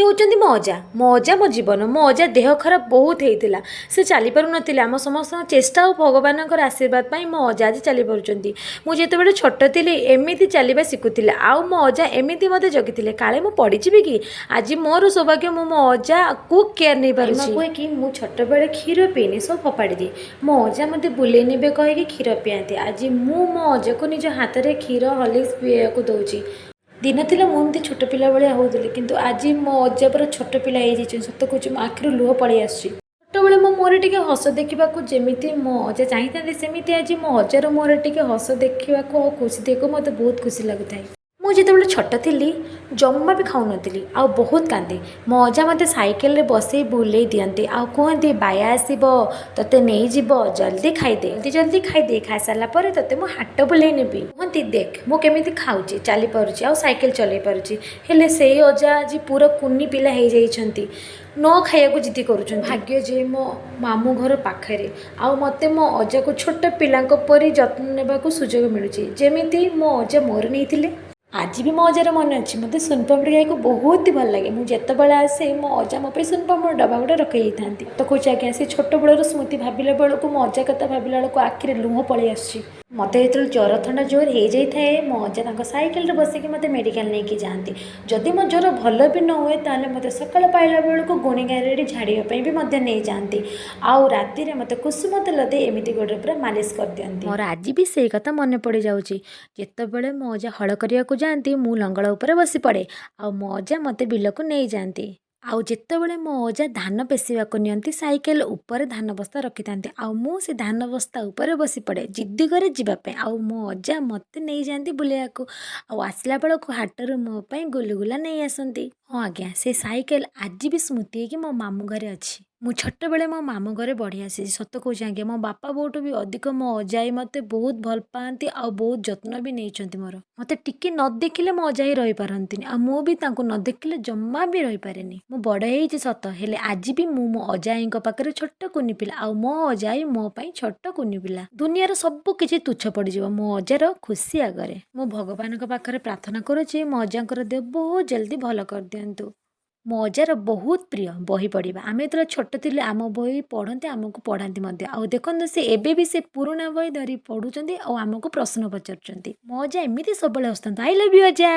ହେଉଛନ୍ତି ମୋ ଅଜା ମୋ ଜୀବନ। ମୋ ଅଜା ଦେହ ଖରାପ ବହୁତ ହେଇଥିଲା, ସେ ଚାଲିପାରୁନଥିଲେ। ଆମ ସମସ୍ତଙ୍କ ଚେଷ୍ଟା ଆଉ ଭଗବାନଙ୍କର ଆଶୀର୍ବାଦ ପାଇଁ ମୋ ଅଜା ଆଜି ଚାଲିପାରୁଛନ୍ତି। ମୁଁ ଯେତେବେଳେ ଛୋଟ ଥିଲି ଏମିତି ଚାଲିବା ଶିଖୁଥିଲେ, ଆଉ ମୋ ଅଜା ଏମିତି ମୋତେ ଜଗିଥିଲେ, କାଳେ ମୁଁ ପଡ଼ିଯିବି କି। ଆଜି ମୋର ସୌଭାଗ୍ୟ, ମୁଁ ମୋ ଅଜାକୁ କେୟାର ନେଇପାରୁଛି। କୁହେ କି ମୁଁ ଛୋଟବେଳେ କ୍ଷୀର ପିଇନି, ସବୁ ଫୋପାଡ଼ି ଦିଏ। ମୋ ଅଜା ମୋତେ ବୁଲେଇ ନେବେ କହିକି କ୍ଷୀର ପିଆନ୍ତି। ଆଜି ମୁଁ ମୋ ଅଜାକୁ ନିଜ ହାତରେ କ୍ଷୀର ହର୍ଲିକ୍ସ ପିଇବାକୁ ଦେଉଛି। ଦିନ ଥିଲା ମୁଁ ଏମିତି ଛୋଟ ପିଲା ଭଳିଆ ହେଉଥିଲି, କିନ୍ତୁ ଆଜି ମୋ ଅଜା ପୁରା ଛୋଟ ପିଲା ହେଇଯାଇଛନ୍ତି। ସତ କହୁଛି, ମୋ ଆଖିରୁ ଲୁହ ପଳେଇ ଆସୁଛି। ଛୋଟବେଳେ ମୋ ମୁହଁରେ ଟିକେ ହସ ଦେଖିବାକୁ ଯେମିତି ମୋ ଅଜା ଚାହିଁଥାନ୍ତି, ସେମିତି ଆଜି ମୋ ଅଜାର ମୁହଁରେ ଟିକେ ହସ ଦେଖିବାକୁ ଆଉ ଖୁସି ଦେଖିବାକୁ ମୋତେ ବହୁତ ଖୁସି ଲାଗୁଥାଏ। ମୁଁ ଯେତେବେଳେ ଛୋଟ ଥିଲି ଜମା ବି ଖାଉନଥିଲି ଆଉ ବହୁତ କାନ୍ଦେ। ମୋ ଅଜା ମୋତେ ସାଇକେଲରେ ବସେଇ ବୁଲେଇ ଦିଅନ୍ତି ଆଉ କୁହନ୍ତି, ବାୟା ଆସିବ ତୋତେ ନେଇଯିବ, ଜଲ୍ଦି ଖାଇଦେ, ଜଲ୍ଦି ଖାଇଦେ, ଖାଇସାରିଲା ପରେ ତୋତେ ମୁଁ ହାଟ ବୁଲେଇ ନେବି। କୁହନ୍ତି, ଦେଖ ମୁଁ କେମିତି ଖାଉଛି, ଚାଲିପାରୁଛି ଆଉ ସାଇକେଲ ଚଲେଇ ପାରୁଛି। ହେଲେ ସେଇ ଅଜା ଆଜି ପୁରା କୁନି ପିଲା ହେଇଯାଇଛନ୍ତି, ନ ଖାଇବାକୁ ଜିଦି କରୁଛନ୍ତି। ଭାଗ୍ୟ ଯେ ମୋ ମାମୁଁ ଘର ପାଖରେ, ଆଉ ମୋତେ ମୋ ଅଜାକୁ ଛୋଟ ପିଲାଙ୍କ ପରି ଯତ୍ନ ନେବାକୁ ସୁଯୋଗ ମିଳୁଛି, ଯେମିତି ମୋ ଅଜା ମୋର ନେଇଥିଲେ। ଆଜି ବି ମୋ ଅଜାର ମନେ ଅଛି, ମୋତେ ସୁନପାମ୍ପୁଡ଼ି ଖାଇବାକୁ ବହୁତ ଭଲ ଲାଗେ। ମୁଁ ଯେତେବେଳେ ଆସେ ମୋ ଅଜା ମୋ ପାଇଁ ସୁନପାମ୍ପୁଡ଼ି ଡବା ଗୋଟେ ରଖିଯାଇଥାନ୍ତି। ତ କହୁଛି ଆଜ୍ଞା, ସେ ଛୋଟବେଳର ସ୍ମୃତି ଭାବିଲା ବେଳକୁ, ମୋ ଅଜା କଥା ଭାବିଲା ବେଳକୁ ଆଖିରେ ଲୁହ ପଳେଇ ଆସୁଛି। ମୋତେ ଯେତେବେଳେ ଜ୍ୱର ଥଣ୍ଡା ଜୋର ହେଇଯାଇଥାଏ, ମୋ ଅଜା ତାଙ୍କ ସାଇକେଲରେ ବସିକି ମୋତେ ମେଡ଼ିକାଲ ନେଇକି ଯାଆନ୍ତି। ଯଦି ମୋ ଜ୍ୱର ଭଲ ବି ନ ହୁଏ, ତାହେଲେ ମୋତେ ସକାଳ ପାଇଲା ବେଳକୁ ଗୁଣିଗାରେଡ଼ି ଝାଡ଼ିବା ପାଇଁ ବି ମଧ୍ୟ ନେଇଯାଆନ୍ତି। ଆଉ ରାତିରେ ମୋତେ କୁସୁମ ତେଲ ଦେଇ ଏମିତି ଗୋଡ଼ରେ ପୁରା ମାଲିସ କରିଦିଅନ୍ତି। ମୋର ଆଜି ବି ସେଇ କଥା ମନେ ପଡ଼ିଯାଉଛି। ଯେତେବେଳେ ମୋ ଅଜା ହଳ କରିବାକୁ ଯାଆନ୍ତି, ମୁଁ ଲଙ୍ଗଳ ଉପରେ ବସି ପଡ଼େ ଆଉ ମୋ ଅଜା ମୋତେ ବିଲକୁ ନେଇଯାଆନ୍ତି। ଆଉ ଯେତେବେଳେ ମୋ ଅଜା ଧାନ ପେଷିବାକୁ ନିଅନ୍ତି, ସାଇକେଲ ଉପରେ ଧାନ ବସ୍ତା ରଖିଥାନ୍ତି ଆଉ ମୁଁ ସେ ଧାନ ବସ୍ତା ଉପରେ ବସି ପଡ଼େ ଜିଦ୍ଦି କରେ ଯିବା ପାଇଁ, ଆଉ ମୋ ଅଜା ମୋତେ ନେଇଯାଆନ୍ତି ବୁଲେଇବାକୁ। ଆଉ ଆସିଲା ବେଳକୁ ହାଟରୁ ମୋ ପାଇଁ ଗୁଲୁଗୁଲା ନେଇ ଆସନ୍ତି। ହଁ ଆଜ୍ଞା, ସେ ସାଇକେଲ ଆଜି ବି ସ୍ମୃତି ହେଇକି ମୋ ମାମୁଁ ଘରେ ଅଛି। ମୁଁ ଛୋଟବେଳେ ମୋ ମାମୁଁ ଘରେ ବଢ଼ି ଆସିଛି। ସତ କହୁଛି ଆଜ୍ଞା, ମୋ ବାପା ବୋଉଠୁ ବି ଅଧିକ ମୋ ଅଜାଇ ମୋତେ ବହୁତ ଭଲ ପାଆନ୍ତି ଆଉ ବହୁତ ଯତ୍ନ ବି ନେଇଛନ୍ତି ମୋର। ମୋତେ ଟିକେ ନ ଦେଖିଲେ ମୋ ଅଜାଇ ରହିପାରନ୍ତିନି, ଆଉ ମୁଁ ବି ତାଙ୍କୁ ନ ଦେଖିଲେ ଜମା ବି ରହିପାରେନି। ମୁଁ ବଡ଼ ହେଇଛି ସତ, ହେଲେ ଆଜି ବି ମୁଁ ମୋ ଅଜାଇଙ୍କ ପାଖରେ ଛୋଟ କୁନି ପିଲା, ଆଉ ମୋ ଅଜାଇ ମୋ ପାଇଁ ଛୋଟ କୁନି ପିଲା। ଦୁନିଆର ସବୁ କିଛି ତୁଚ୍ଛ ପଡ଼ିଯିବ ମୋ ଅଜାର ଖୁସି ଆଗରେ। ମୁଁ ଭଗବାନଙ୍କ ପାଖରେ ପ୍ରାର୍ଥନା କରୁଛି, ମୋ ଅଜାଙ୍କର ଦେହ ବହୁତ ଜଲ୍ଦି ଭଲ କରିଦିଅନ୍ତୁ। ମୋ ଅଜାର ବହୁତ ପ୍ରିୟ ବହି ପଢ଼ିବା। ଆମେ ଯେତେବେଳେ ଛୋଟ ଥିଲେ ଆମ ବହି ପଢ଼ନ୍ତି, ଆମକୁ ପଢ଼ାନ୍ତି ମଧ୍ୟ। ଆଉ ଦେଖନ୍ତୁ, ସେ ଏବେ ବି ସେ ପୁରୁଣା ବହି ଧରି ପଢ଼ୁଛନ୍ତି ଆଉ ଆମକୁ ପ୍ରଶ୍ନ ପଚାରୁଛନ୍ତି। ମୋ ଅଜା ଏମିତି ସବୁବେଳେ ହସୁଥାନ୍ତୁ। ଆଇ ଲଭ୍ ୟୁ ଅଜା।